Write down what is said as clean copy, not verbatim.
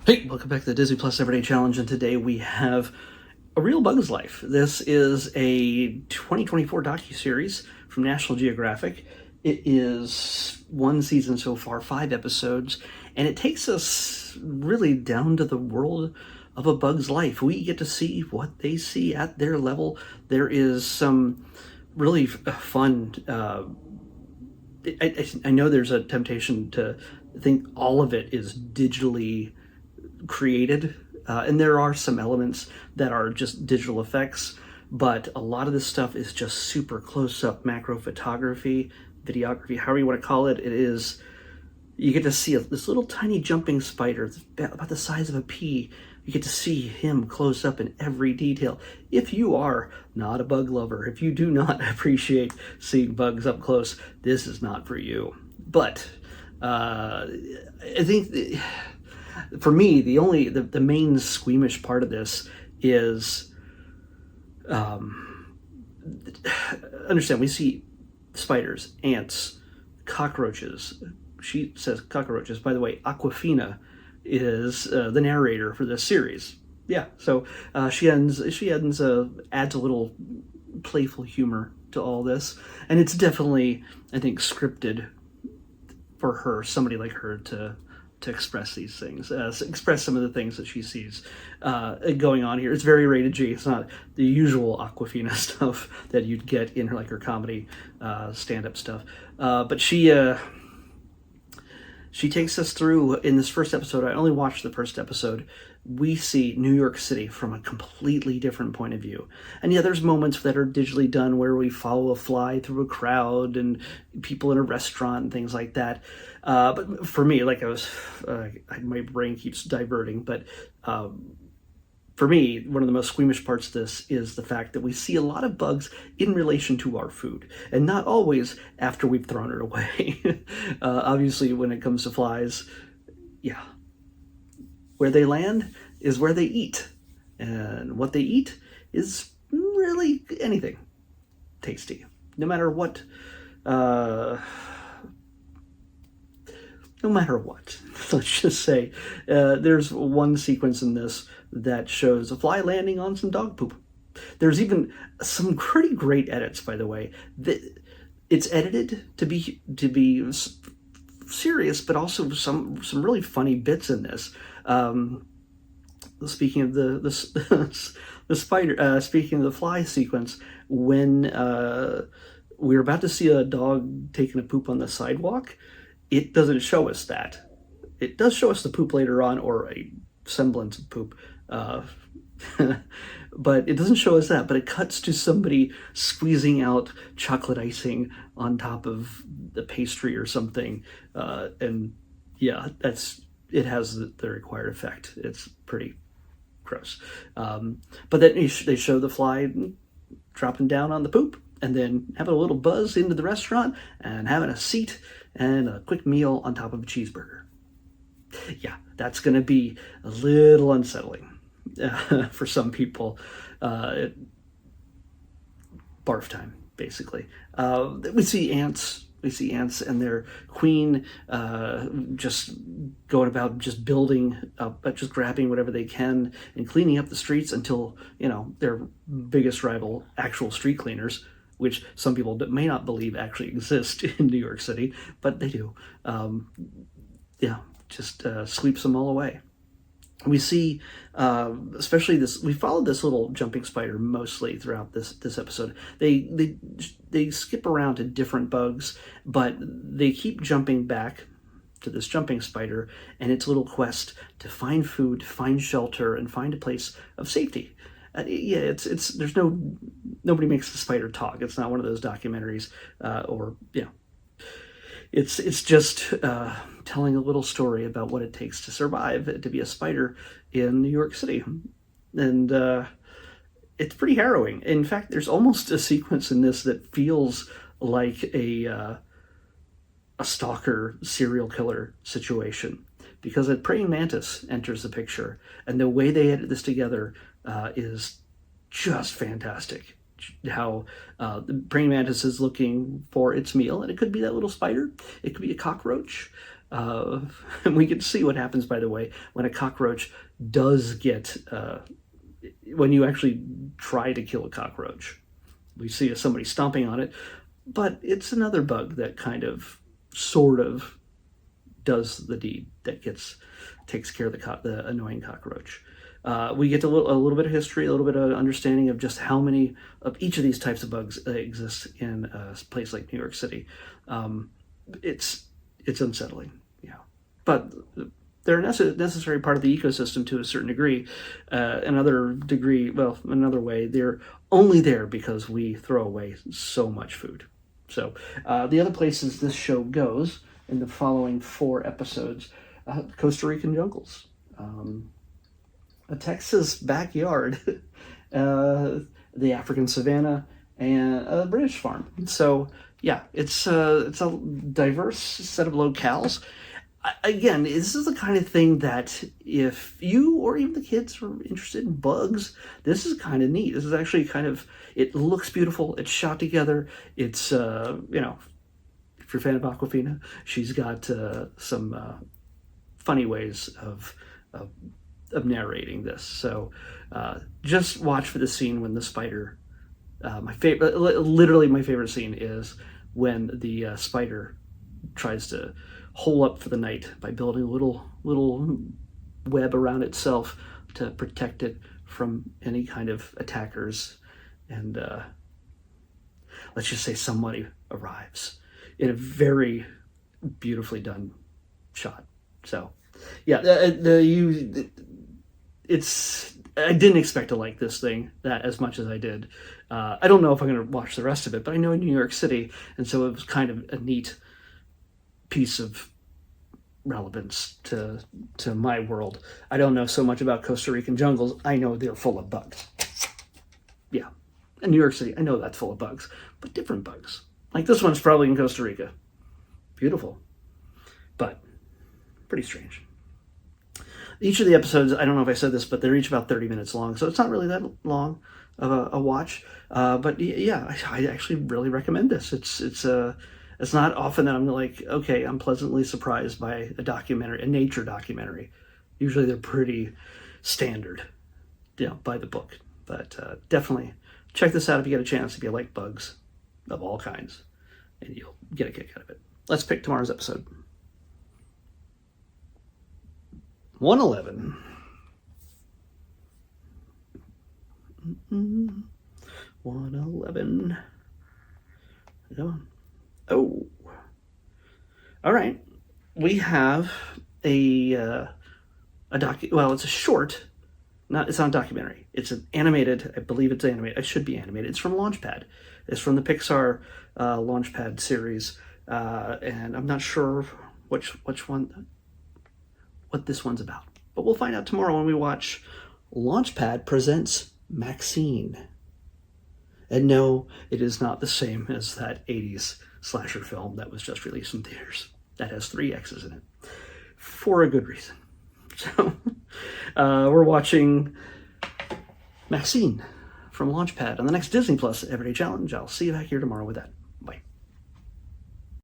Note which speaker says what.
Speaker 1: Hey, welcome back to the Disney Plus Everyday Challenge, and today we have A Real Bug's Life. This is a 2024 docuseries from National Geographic. It is one season so far, 5 episodes, and it takes us really down to the world of a bug's life. We get to see what they see at their level. There is some really fun I know there's a temptation to think all of it is digitally created, and there are some elements that are just digital effects, but a lot of this stuff is just super close-up macro photography, videography, however you want to call it. It is, you get to see this little tiny jumping spider about the size of a pea. You get to see him close up in every detail. If you are not a bug lover, if you do not appreciate seeing bugs up close, this is not for you. But I think for me, the main squeamish part of this is, understand, we see spiders, ants, cockroaches. She says cockroaches. By the way, Aquafina is the narrator for this series. Yeah, so she adds a little playful humor to all this, and it's definitely, I think, scripted for her, somebody like her, to express these things, express some of the things that she sees going on here. It's very rated G. It's not the usual Aquafina stuff that you'd get in her, like her comedy stand-up stuff. But she takes us through, in this first episode. I only watched the first episode. We see New York City from a completely different point of view. And yeah, there's moments that are digitally done where we follow a fly through a crowd and people in a restaurant and things like that. But for me, like my brain keeps diverting, but for me, one of the most squeamish parts of this is the fact that we see a lot of bugs in relation to our food, and not always after we've thrown it away. Obviously, when it comes to flies, yeah, where they land is where they eat, and what they eat is really anything tasty, no matter what. No matter what, let's just say, there's one sequence in this that shows a fly landing on some dog poop. There's even some pretty great edits, by the way. It's edited to be serious, but also some really funny bits in this. Speaking of the spider, speaking of the fly sequence, when we're about to see a dog taking a poop on the sidewalk, it doesn't show us that. It does show us the poop later on, or a semblance of poop, but it doesn't show us that. But it cuts to somebody squeezing out chocolate icing on top of the pastry or something, and yeah, it has the required effect. It's pretty gross. But then they show the fly dropping down on the poop, and then having a little buzz into the restaurant and having a seat and a quick meal on top of a cheeseburger. Yeah, that's going to be a little unsettling for some people. Barf time, basically. We see ants. We see ants and their queen just going about just building up, just grabbing whatever they can and cleaning up the streets until, their biggest rival, actual street cleaners, which some people may not believe actually exist in New York City, but they do. Just sweeps them all away. We see, especially this, we followed this little jumping spider mostly throughout this episode. They skip around to different bugs, but they keep jumping back to this jumping spider and its little quest to find food, find shelter, and find a place of safety. Nobody makes the spider talk. It's not one of those documentaries, it's just telling a little story about what it takes to survive, to be a spider in New York City. And it's pretty harrowing. In fact, there's almost a sequence in this that feels like a stalker serial killer situation, because a praying mantis enters the picture, and the way they edit this together is just fantastic. How the praying mantis is looking for its meal, and it could be that little spider, it could be a cockroach, And we can see what happens, by the way, when a cockroach does get, when you actually try to kill a cockroach. We see somebody stomping on it, but it's another bug that kind of, sort of, does the deed, that takes care of the annoying cockroach. We get a little bit of history, a little bit of understanding of just how many of each of these types of bugs exist in a place like New York City. It's unsettling, yeah. But they're a necessary part of the ecosystem to a certain degree. Another way, they're only there because we throw away so much food. So the other places this show goes in the following 4 episodes, Costa Rican jungles, a Texas backyard, the African savanna, and a British farm. So yeah, it's a diverse set of locales. Again, this is the kind of thing that if you or even the kids are interested in bugs, this is kind of neat. This is actually it looks beautiful. It's shot together. It's, if you're a fan of Awkwafina, she's got some funny ways of narrating this. So just watch for the scene when the spider, literally my favorite scene is when the spider tries to hole up for the night by building a little web around itself to protect it from any kind of attackers. And let's just say somebody arrives in a very beautifully done shot. So yeah, I didn't expect to like this thing that as much as I did. I don't know if I'm going to watch the rest of it, but I know in New York City, and so it was kind of a neat piece of relevance to my world. I don't know so much about Costa Rican jungles. I know they're full of bugs. Yeah. In New York City, I know that's full of bugs, but different bugs. Like this one's probably in Costa Rica. Beautiful, but pretty strange. Each of the episodes, I don't know if I said this, but they're each about 30 minutes long, so it's not really that long of a watch. But yeah, I actually really recommend this. It's not often that I'm like, okay, I'm pleasantly surprised by a nature documentary. Usually they're pretty standard, by the book. But definitely check this out if you get a chance, if you like bugs of all kinds, and you'll get a kick out of it. Let's pick tomorrow's episode. 111. 111. Come on. Oh. All right. We have it's a short. It's not a documentary. It's an animated. I believe it's animated. It should be animated. It's from Launchpad. It's from the Pixar Launchpad series, and I'm not sure which one, what this one's about. But we'll find out tomorrow when we watch Launchpad Presents Maxine. And no, it is not the same as that 80s slasher film that was just released in theaters. That has 3 X's in it. For a good reason. So, we're watching Maxine from Launchpad on the next Disney Plus Everyday Challenge. I'll see you back here tomorrow with that.